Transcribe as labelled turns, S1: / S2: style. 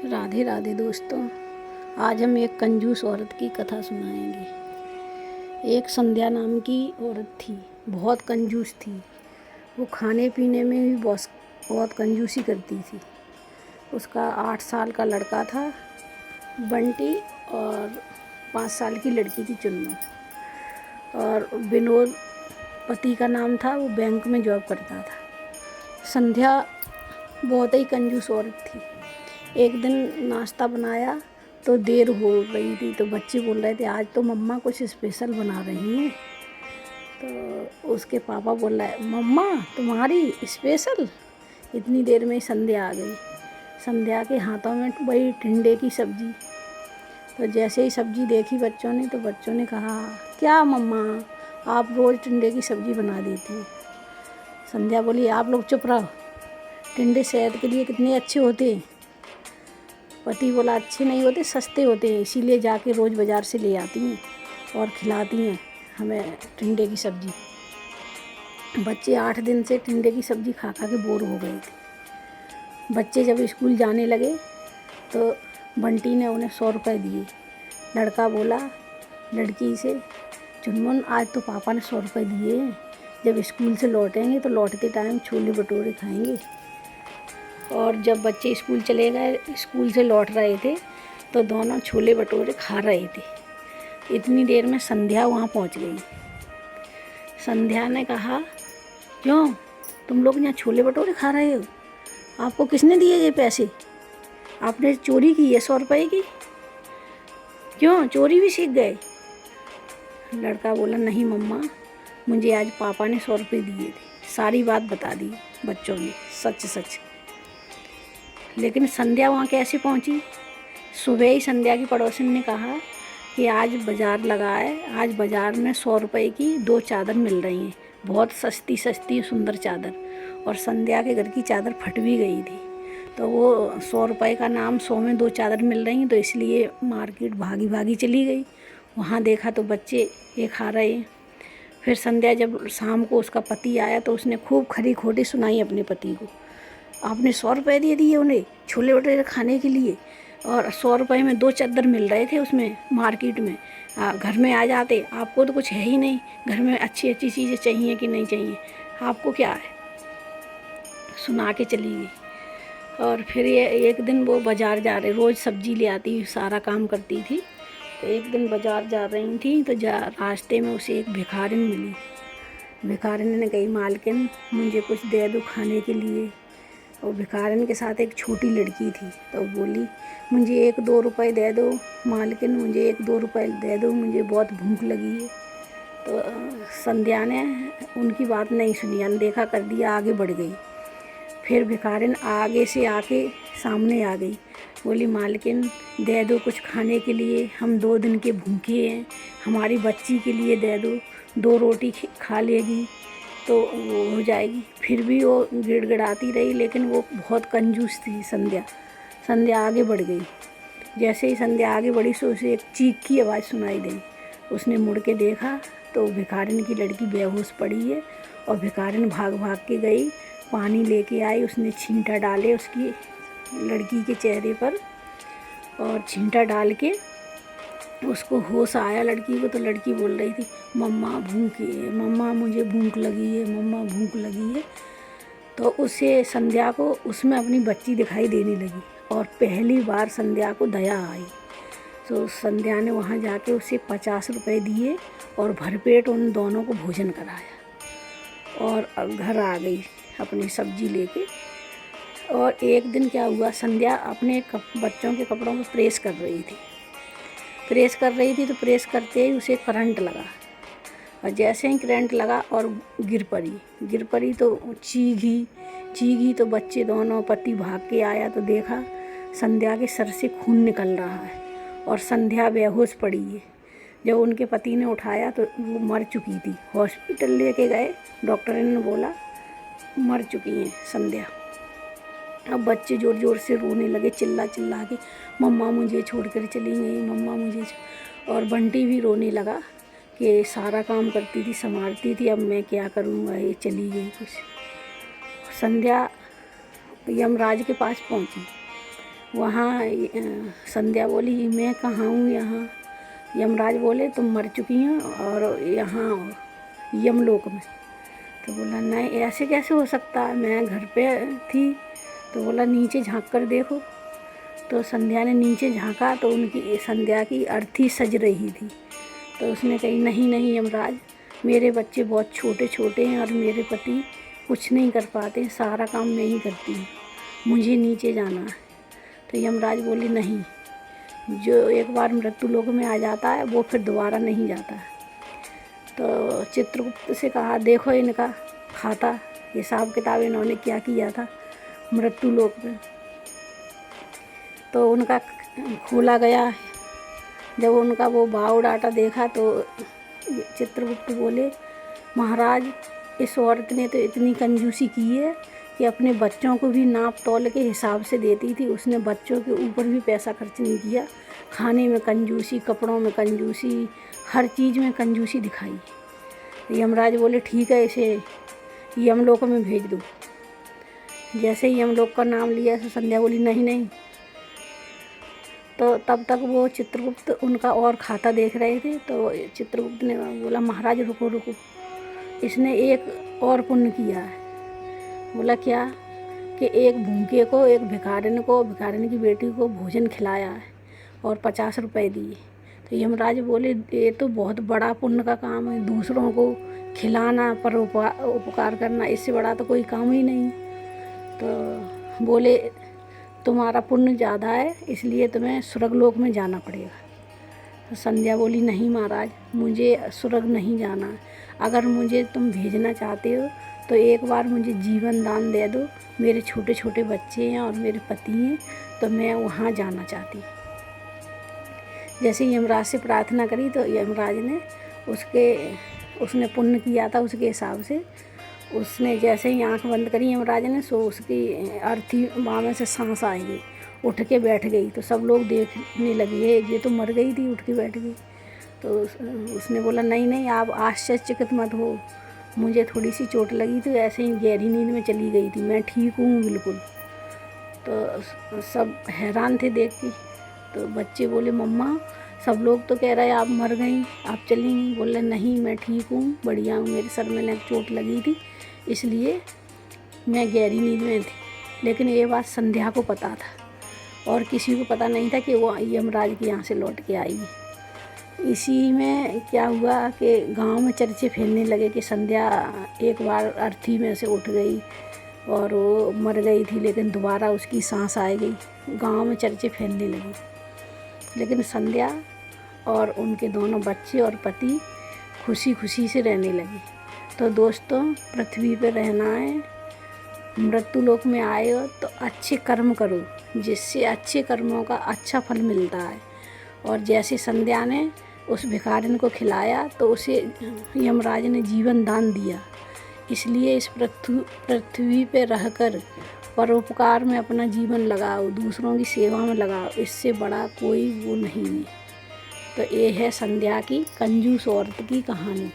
S1: राधे राधे दोस्तों। आज हम एक कंजूस औरत की कथा सुनाएंगे। एक संध्या नाम की औरत थी, बहुत कंजूस थी। वो खाने पीने में भी बहुत कंजूसी करती थी। उसका 8 साल का लड़का था बंटी और 5 साल की लड़की थी चुन्नू। और विनोद पति का नाम था, वो बैंक में जॉब करता था। संध्या बहुत ही कंजूस औरत थी। एक दिन नाश्ता बनाया तो देर हो रही थी, तो बच्चे बोल रहे थे आज तो मम्मा कुछ स्पेशल बना रही हैं। तो उसके पापा बोल रहे मम्मा तुम्हारी स्पेशल। इतनी देर में संध्या आ गई। संध्या के हाथों में वही टिंडे की सब्जी। तो जैसे ही सब्जी देखी बच्चों ने, तो बच्चों ने कहा क्या मम्मा आप रोज़ टिंडे की सब्जी बना देती हैं। संध्या बोली आप लोग चुप रहो, टिंडे सेहत के लिए कितने अच्छे होते हैं। पति बोला अच्छे नहीं होते, सस्ते होते हैं, इसीलिए जाके रोज़ बाज़ार से ले आती हैं और खिलाती हैं हमें टिंडे की सब्ज़ी। बच्चे 8 दिन से टिंडे की सब्ज़ी खा खा के बोर हो गए थे। बच्चे जब स्कूल जाने लगे तो बंटी ने उन्हें 100 रुपये दिए। लड़का बोला लड़की से चुनमुन आज तो पापा ने 100 रुपये दिए हैं, जब स्कूल से लौटेंगे तो लौटते टाइम छोले भटूरे खाएंगे। और जब बच्चे स्कूल चले गए, स्कूल से लौट रहे थे तो दोनों छोले भटूरे खा रहे थे। इतनी देर में संध्या वहाँ पहुँच गई। संध्या ने कहा क्यों तुम लोग यहाँ छोले भटूरे खा रहे हो, आपको किसने दिए ये पैसे? आपने चोरी की है 100 रुपये की? क्यों चोरी भी सीख गए? लड़का बोला नहीं मम्मा, मुझे आज पापा ने 100 रुपये दिए थे। सारी बात बता दी बच्चों ने, सच सच। लेकिन संध्या वहाँ कैसे पहुँची? सुबह ही संध्या की पड़ोसन ने कहा कि आज बाज़ार लगा है, आज बाज़ार में 100 रुपये की 2 चादर मिल रही हैं, बहुत सस्ती सस्ती सुंदर चादर। और संध्या के घर की चादर फट भी गई थी, तो वो 100 रुपये का नाम 100 में 2 चादर मिल रही हैं, तो इसलिए मार्केट भागी भागी चली गई। वहाँ देखा तो बच्चे ये खा रहे हैं। फिर संध्या जब शाम को उसका पति आया तो उसने खूब खरी खोटी सुनाई अपने पति को। आपने 100 रुपये दे दिए उन्हें छोले भटूरे खाने के लिए, और 100 रुपये में 2 चादर मिल रहे थे उसमें मार्केट में। घर में आ जाते, आपको तो कुछ है ही नहीं, घर में अच्छी अच्छी चीज़ें चाहिए कि नहीं चाहिए, आपको क्या है। सुना के चली गई। और फिर ये एक दिन वो बाज़ार जा रहे, रोज़ सब्जी ले आती, सारा काम करती थी। तो एक दिन बाज़ार जा रही थी तो रास्ते में उसे एक भिखारिन मिली। भिखारिन ने कही मालकिन मुझे कुछ दे दो खाने के लिए। और भिखारिन के साथ एक छोटी लड़की थी, तो बोली मुझे 1-2 रुपये दे दो मालकिन, मुझे 1-2 रुपये दे दो, मुझे बहुत भूख लगी है। तो संध्या ने उनकी बात नहीं सुनी, अनदेखा कर दिया, आगे बढ़ गई। फिर भिखारिन आगे से आके सामने आ गई, बोली मालकिन दे दो कुछ खाने के लिए, हम 2 दिन के भूखे हैं, हमारी बच्ची के लिए दे दो, 2 रोटी खा लेगी तो वो हो जाएगी। फिर भी वो गिड़गिड़ाती रही, लेकिन वो बहुत कंजूस थी संध्या। संध्या आगे बढ़ गई। जैसे ही संध्या आगे बढ़ी सो उसे एक चीख की आवाज़ सुनाई दी। उसने मुड़ के देखा तो भिखारिन की लड़की बेहोश पड़ी है। और भिखारिन भाग भाग के गई, पानी लेके आई, उसने छींटा डाले उसकी लड़की के चेहरे पर, और छींटा डाल के उसको होश आया लड़की को। तो लड़की बोल रही थी मम्मा भूख है, मम्मा मुझे भूख लगी है, मम्मा भूख लगी है। तो उसे संध्या को उसमें अपनी बच्ची दिखाई देने लगी, और पहली बार संध्या को दया आई। तो संध्या ने वहाँ जाके उसे 50 रुपये दिए और भरपेट उन दोनों को भोजन कराया, और घर आ गई अपनी सब्जी लेके। और एक दिन क्या हुआ, संध्या अपने बच्चों के कपड़ों को प्रेस कर रही थी। तो प्रेस करते ही उसे करंट लगा, और जैसे ही करंट लगा और गिर पड़ी तो चीखी। तो बच्चे दोनों, पति भाग के आया तो देखा संध्या के सर से खून निकल रहा है और संध्या बेहोश पड़ी है। जब उनके पति ने उठाया तो वो मर चुकी थी। हॉस्पिटल लेके गए, डॉक्टर ने बोला मर चुकी हैं संध्या। अब बच्चे ज़ोर ज़ोर से रोने लगे, चिल्ला चिल्ला के मम्मा मुझे छोड़कर चली गई, मम्मा मुझे। और बंटी भी रोने लगा कि सारा काम करती थी, संभालती थी, अब मैं क्या करूँगा, ये चली गई कुछ। संध्या यमराज के पास पहुँची वहाँ संध्या बोली मैं कहाँ हूँ यहाँ। यमराज बोले तुम मर चुकी हो और यहाँ यमलोक में। तो बोला नहीं ऐसे कैसे हो सकता है, मैं घर पे थी। तो बोला नीचे झांक कर देखो। तो संध्या ने नीचे झांका तो उनकी संध्या की अर्थी सज रही थी। तो उसने कही नहीं नहीं यमराज, मेरे बच्चे बहुत छोटे छोटे हैं और मेरे पति कुछ नहीं कर पाते, सारा काम मैं ही करती हूँ, मुझे नीचे जाना है। तो यमराज बोले नहीं, जो एक बार मृत्यु लोक में आ जाता है वो फिर दोबारा नहीं जाता है। तो चित्रगुप्त से कहा देखो इनका खाता, हिसाब किताब इन्होंने क्या किया था मृत्यु लोक में। तो उनका खोला गया। जब उनका वो बायोडाटा देखा तो चित्रगुप्त बोले महाराज इस औरत ने तो इतनी कंजूसी की है कि अपने बच्चों को भी नाप तौल के हिसाब से देती थी। उसने बच्चों के ऊपर भी पैसा खर्च नहीं किया। खाने में कंजूसी, कपड़ों में कंजूसी, हर चीज़ में कंजूसी दिखाई। यमराज बोले ठीक है इसे यमलोक में भेज दो। जैसे ही यमलोक का नाम लिया तो संध्या बोली नहीं नहीं। तो तब तक वो चित्रगुप्त उनका और खाता देख रहे थे। तो चित्रगुप्त ने बोला महाराज रुको रुको, इसने एक और पुण्य किया है। बोला क्या? कि एक भूखे को, एक भिखारिन को, भिखारिन की बेटी को भोजन खिलाया है और 50 रुपए दिए। तो यमराज बोले ये तो बहुत बड़ा पुण्य का काम है, दूसरों को खिलाना, उपकार करना, इससे बड़ा तो कोई काम ही नहीं। तो बोले तुम्हारा पुण्य ज़्यादा है इसलिए तुम्हें स्वर्गलोक में जाना पड़ेगा। तो संध्या बोली नहीं महाराज, मुझे स्वर्ग नहीं जाना। अगर मुझे तुम भेजना चाहते हो तो एक बार मुझे जीवन दान दे दो, मेरे छोटे छोटे बच्चे हैं और मेरे पति हैं, तो मैं वहाँ जाना चाहती हूँ। जैसे यमराज से प्रार्थना करी तो यमराज ने उसने पुण्य किया था उसके हिसाब से, उसने जैसे ही आंख बंद करी यमराज ने, सो उसकी अर्थी बाँ में से सांस आएगी, उठ के बैठ गई। तो सब लोग देखने लगे ये तो मर गई थी, उठ के बैठ गई। तो उसने बोला नहीं नहीं आप आश्चर्यचकित मत हो, मुझे थोड़ी सी चोट लगी तो ऐसे ही गहरी नींद में चली गई थी, मैं ठीक हूँ बिल्कुल। तो सब हैरान थे देख के। तो बच्चे बोले मम्मा सब लोग तो कह रहे हैं आप मर गई, आप चली गई। बोले नहीं मैं ठीक हूँ, बढ़िया हूँ, मेरे सर में चोट लगी थी इसलिए मैं गहरी नींद में थी। लेकिन ये बात संध्या को पता था और किसी को पता नहीं था कि वो यमराज के यहाँ से लौट के आई है। इसी में क्या हुआ कि गांव में चर्चे फैलने लगे कि संध्या एक बार अर्थी में से उठ गई और वो मर गई थी, लेकिन दोबारा उसकी सांस आ गई। गांव में चर्चे फैलने लगी। लेकिन संध्या और उनके दोनों बच्चे और पति खुशी खुशी से रहने लगे। तो दोस्तों पृथ्वी पर रहना है, मृत्यु लोक में आए हो तो अच्छे कर्म करो जिससे अच्छे कर्मों का अच्छा फल मिलता है। और जैसे संध्या ने उस भिखारिन को खिलाया तो उसे यमराज ने जीवन दान दिया। इसलिए इस पृथ्वी पे रहकर परोपकार में अपना जीवन लगाओ, दूसरों की सेवा में लगाओ, इससे बड़ा कोई वो नहीं है। तो ये है संध्या की कंजूस औरत की कहानी।